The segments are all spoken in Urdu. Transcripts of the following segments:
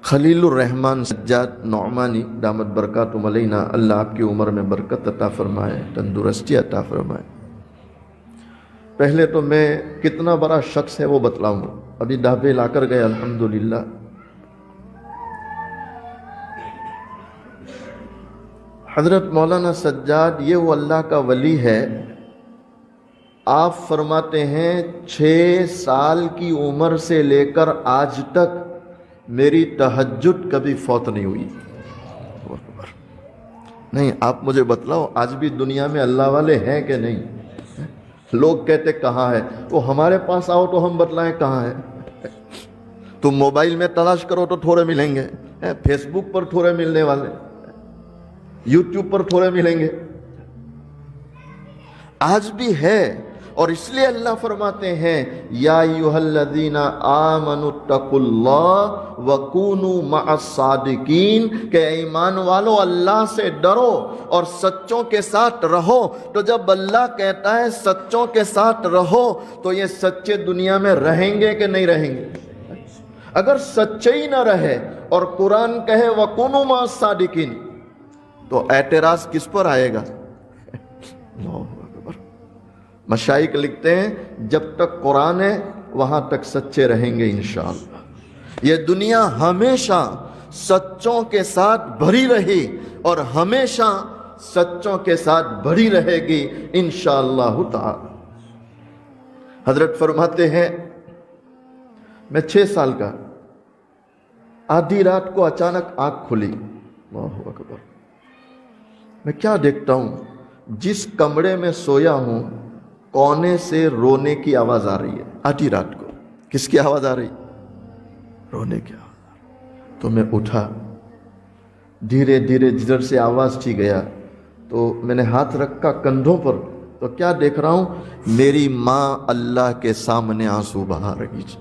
خلیل الرحمن سجاد نعمانی دامت برکاتہم علینا، اللہ آپ کی عمر میں برکت عطا فرمائے، تندرستی عطا فرمائے۔ پہلے تو میں کتنا بڑا شخص ہے وہ بتلاؤں گا، ابھی ڈھابے لا کر گئے الحمدللہ۔ حضرت مولانا سجاد یہ وہ اللہ کا ولی ہے، آپ فرماتے ہیں 6 سال کی عمر سے لے کر آج تک میری تہجد کبھی فوت نہیں ہوئی۔ نہیں، آپ مجھے بتلاؤ آج بھی دنیا میں اللہ والے ہیں کہ نہیں؟ لوگ کہتے کہاں ہے، وہ ہمارے پاس آؤ تو ہم بتلائیں کہاں ہے۔ تم موبائل میں تلاش کرو تو تھوڑے ملیں گے، فیس بک پر تھوڑے ملنے والے، یوٹیوب پر تھوڑے ملیں گے۔ آج بھی ہے، اور اس لیے اللہ فرماتے ہیں یا ایھا الذین آمنوا اتقوا اللہ وکونوا مع الصادقین، کہ ایمان والو اللہ سے ڈرو اور سچوں کے ساتھ رہو۔ تو جب اللہ کہتا ہے سچوں کے ساتھ رہو تو یہ سچے دنیا میں رہیں گے کہ نہیں رہیں گے؟ اگر سچے ہی نہ رہے اور قرآن کہے وکونوا مع الصادقین تو اعتراض کس پر آئے گا؟ مشائخ لکھتے ہیں جب تک قرآن ہے وہاں تک سچے رہیں گے انشاءاللہ۔ یہ دنیا ہمیشہ سچوں کے ساتھ بھری رہی اور ہمیشہ سچوں کے ساتھ بھری رہے گی انشاءاللہ تعالی۔ حضرت فرماتے ہیں میں 6 سال کا، آدھی رات کو اچانک آنکھ کھلی، اللہ اکبر، میں کیا دیکھتا ہوں، جس کمرے میں سویا ہوں کونے سے رونے کی آواز آ رہی ہے۔ آدھی رات کو کس کی آواز آ رہی؟ رونے کی آواز۔ تو میں اٹھا، دھیرے دھیرے جدھر سے آواز چی گیا تو میں نے ہاتھ رکھا کندھوں پر، تو کیا دیکھ رہا ہوں، میری ماں اللہ کے سامنے آنسو بہا رہی تھی۔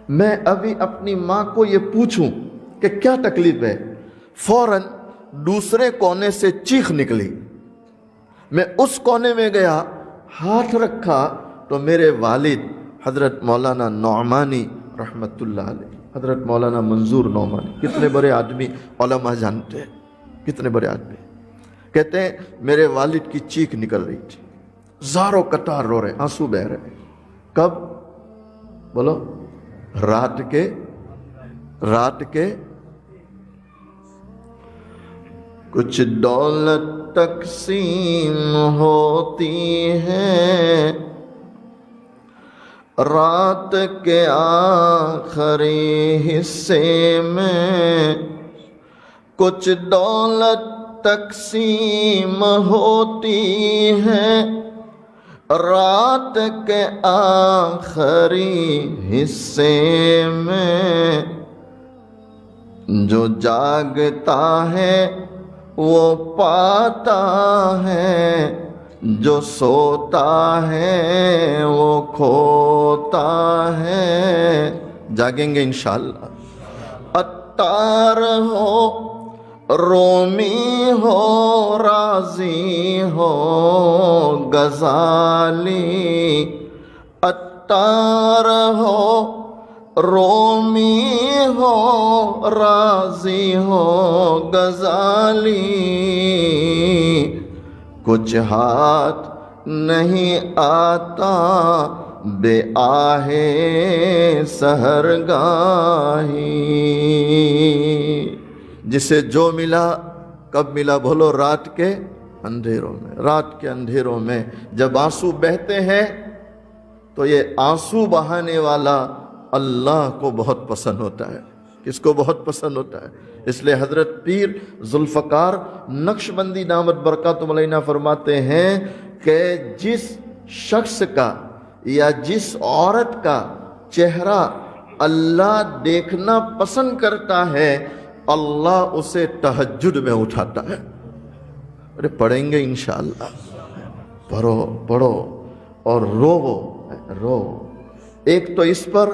میں ابھی اپنی ماں کو یہ پوچھوں کہ کیا تکلیف ہے، فوراً دوسرے کونے سے چیخ نکلی۔ میں اس کونے میں گیا، ہاتھ رکھا تو میرے والد حضرت مولانا نعمانی رحمت اللہ علیہ، حضرت مولانا منظور نعمانی، کتنے بڑے آدمی، علماء جانتے ہیں کتنے بڑے آدمی، کہتے ہیں میرے والد کی چیخ نکل رہی تھی، زاروں قطار رو رہے، آنسو بہ رہے۔ کب؟ بولو، رات کے کچھ دولت تقسیم ہوتی ہے رات کے آخری حصے میں، کچھ دولت تقسیم ہوتی ہے رات کے آخری حصے میں، جو جاگتا ہے وہ پاتا ہے، جو سوتا ہے وہ کھوتا ہے۔ جاگیں گے انشاءاللہ۔ عطار ہو، رومی ہو، رازی ہو، غزالی، عطار ہو، رومی ہو، رازی ہو، غزالی، کچھ ہاتھ نہیں آتا بے آہ سحرگاہی۔ جسے جو ملا کب ملا؟ بولو، رات کے اندھیروں میں۔ رات کے اندھیروں میں جب آنسو بہتے ہیں تو یہ آنسو بہانے والا اللہ کو بہت پسند ہوتا ہے۔ کس کو بہت پسند ہوتا ہے؟ اس لیے حضرت پیر ذوالفقار نقشبندی دامت برکاتہم علینا فرماتے ہیں کہ جس شخص کا یا جس عورت کا چہرہ اللہ دیکھنا پسند کرتا ہے، اللہ اسے تہجد میں اٹھاتا ہے۔ ارے پڑھیں گے انشاءاللہ، پڑھو اور رو۔ ایک تو اس پر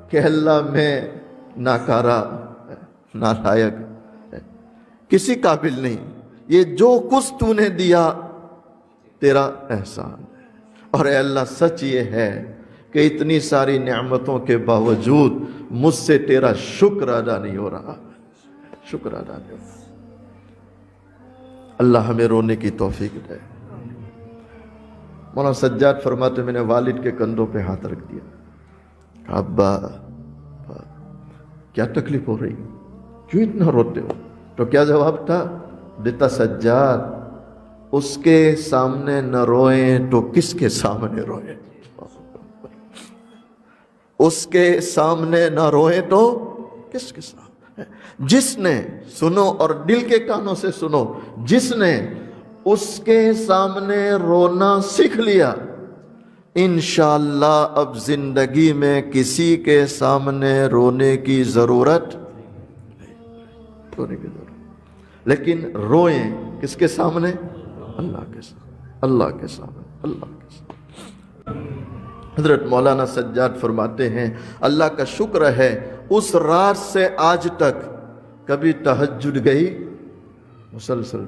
کہ اللہ میں ناکارہ، نالائق، کسی قابل نہیں، یہ جو کچھ تو نے دیا تیرا احسان ہے۔ اور اے اللہ، سچ یہ ہے کہ اتنی ساری نعمتوں کے باوجود مجھ سے تیرا شکر ادا نہیں ہو رہا، شکر ادا نہیں ہو رہا۔ اللہ ہمیں رونے کی توفیق دے۔ مولانا سجاد فرماتے میں نے والد کے کندھوں پہ ہاتھ رکھ دیا، کہا ابا کیا تکلیف ہو رہی، کیوں اتنا روتے ہو؟ تو کیا جواب تھا دیتا سجاد، اس کے سامنے نہ روئیں تو کس کے سامنے روئیں؟ اس کے سامنے نہ روئیں تو کس کے سامنے؟ جس نے، سنو اور دل کے کانوں سے سنو، جس نے اس کے سامنے رونا سیکھ لیا، انشاءاللہ اب زندگی میں کسی کے سامنے رونے کی ضرورت لیکن روئیں کس کے سامنے؟ اللہ کے سامنے، اللہ کے سامنے، اللہ کے سامنے۔ حضرت مولانا سجاد فرماتے ہیں اللہ کا شکر ہے اس رات سے آج تک کبھی تہجد گئی مسلسل